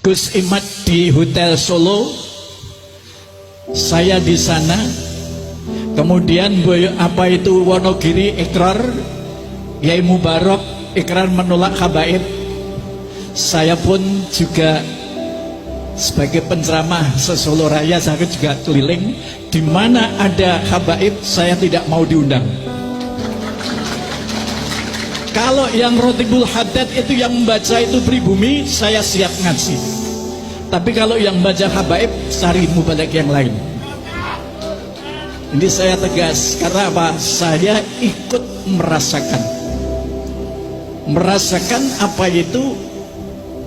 Gus Imat di Hotel Solo, saya di sana. Kemudian Wonogiri ikrar, Yai Mubarak ikrar menolak habaib. Saya pun juga sebagai penceramah se-Solo Raya, saya juga keliling. Di mana ada habaib, saya tidak mau diundang. Kalau yang Rotibul Haddad itu yang membaca itu pribumi, saya siap ngaji. Tapi kalau yang baca habaib, cari mubalek yang lain. Ini saya tegas, karena apa? Saya ikut merasakan apa itu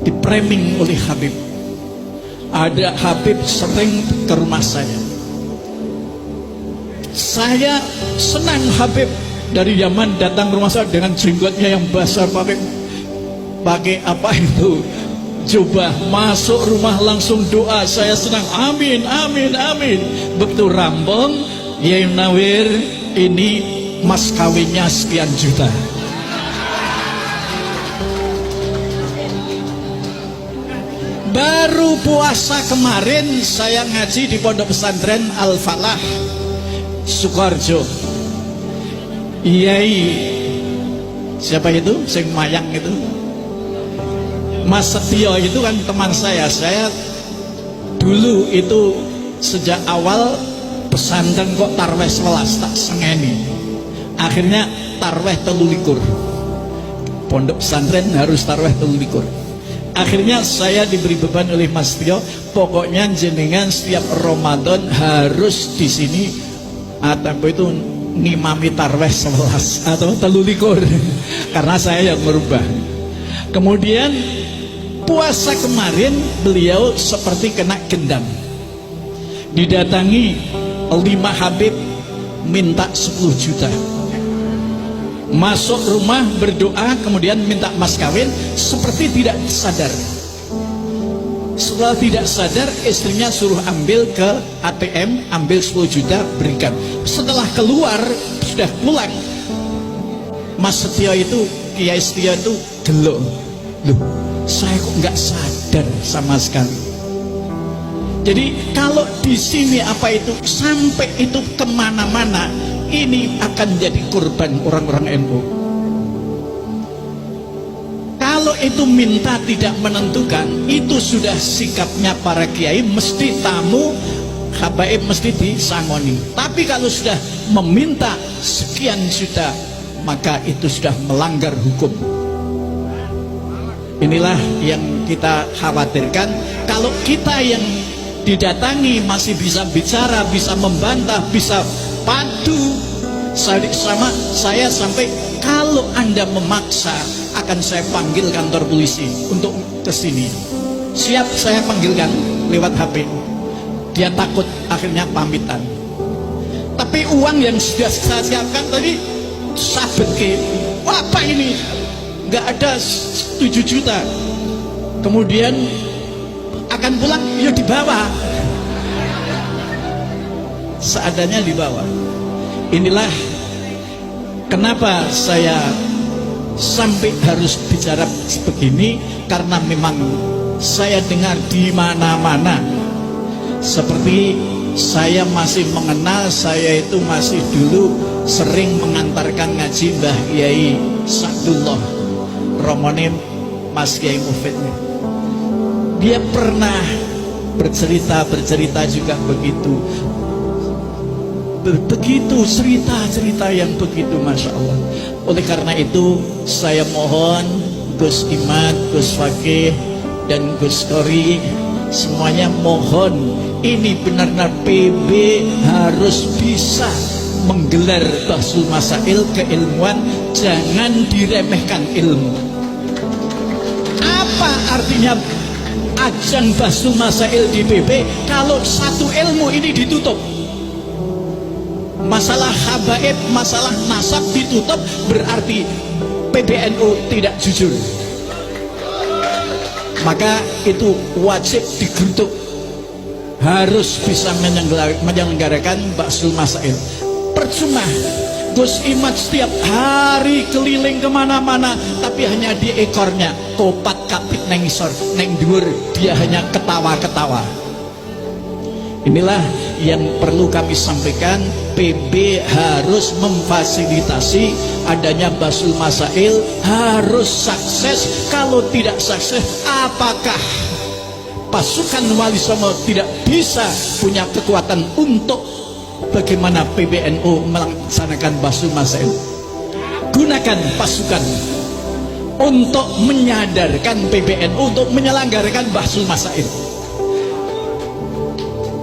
dipraming oleh Habib. Ada Habib sering ke rumah saya. Saya senang Habib dari Yaman datang ke rumah saya dengan jenggotnya yang basah, pakai apa itu, jubah, masuk rumah langsung doa. Saya senang, amin, amin, amin. Begitu rampung, Yai Nawir, ini mas kawinnya sekian juta. Baru puasa kemarin saya ngaji di Pondok Pesantren Al Falah Sukoharjo. Yai siapa itu? Sing mayang itu, Mas Setio itu kan teman saya. Saya dulu itu sejak awal pesantren kok tarweh 11 tak sengeni. Akhirnya tarweh 13. Pondok pesantren harus tarweh 13. Akhirnya saya diberi beban oleh Mas Tio, pokoknya jenengan setiap Ramadan harus di sini atau itu ngimami tarweh 11 atau 13. Karena saya yang merubah. Kemudian puasa kemarin beliau seperti kena gendam. Didatangi 5 Habib minta 10 juta. Masuk rumah berdoa, kemudian minta mas kawin, seperti tidak sadar. Setelah tidak sadar, istrinya suruh ambil ke ATM, ambil 10 juta, berikan. Setelah keluar, sudah pulang, Mas Setio itu, Kiai Setio itu gelo. Loh, saya kok nggak sadar sama sekali. Jadi kalau di sini apa itu sampai itu kemana-mana, ini akan jadi korban orang-orang NU. Kalau itu minta tidak menentukan, itu sudah sikapnya para kiai, mesti tamu habaib mesti disangoni. Tapi kalau sudah meminta sekian juta, maka itu sudah melanggar hukum. Inilah yang kita khawatirkan. Kalau kita yang didatangi masih bisa bicara, bisa membantah, bisa padu sama saya, sampai kalau Anda memaksa akan saya panggil kantor polisi untuk kesini. Siap saya panggilkan lewat HP. Dia takut, akhirnya pamitan. Tapi uang yang sudah saya siapkan tadi sabet ke, apa ini? Nggak ada 7 juta. Kemudian akan pulang, ya dibawa. Seadanya dibawa. Inilah kenapa saya sampai harus bicara begini, karena memang saya dengar di mana-mana. Seperti saya masih mengenal, saya itu masih dulu sering mengantarkan ngaji Mbah Yai Sa'dullah Romonim, Mas Kiai Mufid. Dia pernah bercerita juga begitu cerita yang begitu, Masya Allah. Oleh karena itu saya mohon Gus Imat, Gus Fakih dan Gus Kori, semuanya mohon, ini benar-benar PB harus bisa menggelar Bahsul Masail keilmuan, jangan diremehkan ilmu. Apa artinya ajang Bahsul Masail di PB kalau satu ilmu ini ditutup? Masalah habaib, masalah nasab ditutup, berarti PBNU tidak jujur. Maka itu wajib digeruduk, harus bisa menyelenggarakan Bahsul Masail. Percuma Gus Imat setiap hari keliling kemana-mana, tapi hanya di ekornya, kopat kapit neng isor, neng dhuwur dia hanya ketawa-ketawa. Inilah yang perlu kami sampaikan. PB harus memfasilitasi adanya Basul Masail, harus sukses. Kalau tidak sukses, apakah pasukan Wali Songo tidak bisa punya kekuatan untuk bagaimana PBNU melaksanakan Basul Masail? Gunakan pasukan untuk menyadarkan PBNU untuk menyelenggarakan Basul Masail.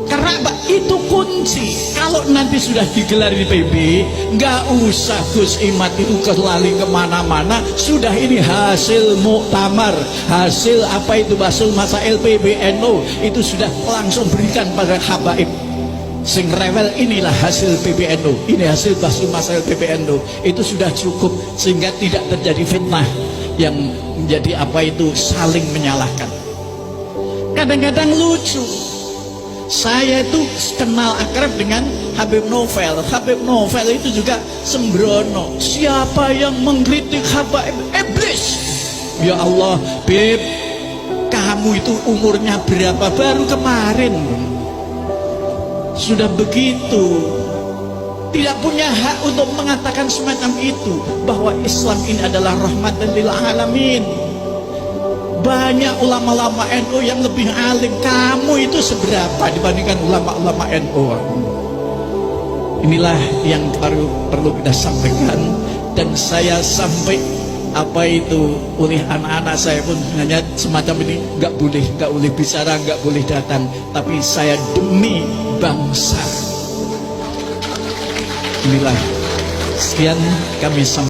Karena itu kunci. Kalau nanti sudah digelar di PB, nggak usah Gus Imat itu kelali kemana-mana. Sudah ini hasil muktamar, hasil apa itu Basul Masail PBNU, itu sudah langsung berikan pada habaib sing rewel. Inilah hasil PBNU, ini hasil Basul Masail PBNU. Itu sudah cukup sehingga tidak terjadi fitnah yang menjadi apa itu saling menyalahkan. Kadang-kadang lucu. Saya itu kenal akrab dengan Habib Novel. Habib Novel itu juga sembrono. Siapa yang mengkritik Habib? Iblis. Ya Allah, Beb, kamu itu umurnya berapa? Baru kemarin. Sudah begitu. Tidak punya hak untuk mengatakan semacam itu. Bahwa Islam ini adalah rahmatan lil alamin. Banyak ulama-ulama NU yang lebih alim. Kamu itu seberapa dibandingkan ulama-ulama NU? Inilah yang perlu kita sampaikan. Dan saya sampai apa itu oleh anak-anak saya pun hanya semacam ini, nggak boleh bicara, nggak boleh datang. Tapi saya demi bangsa. Inilah sekian kami sampaikan.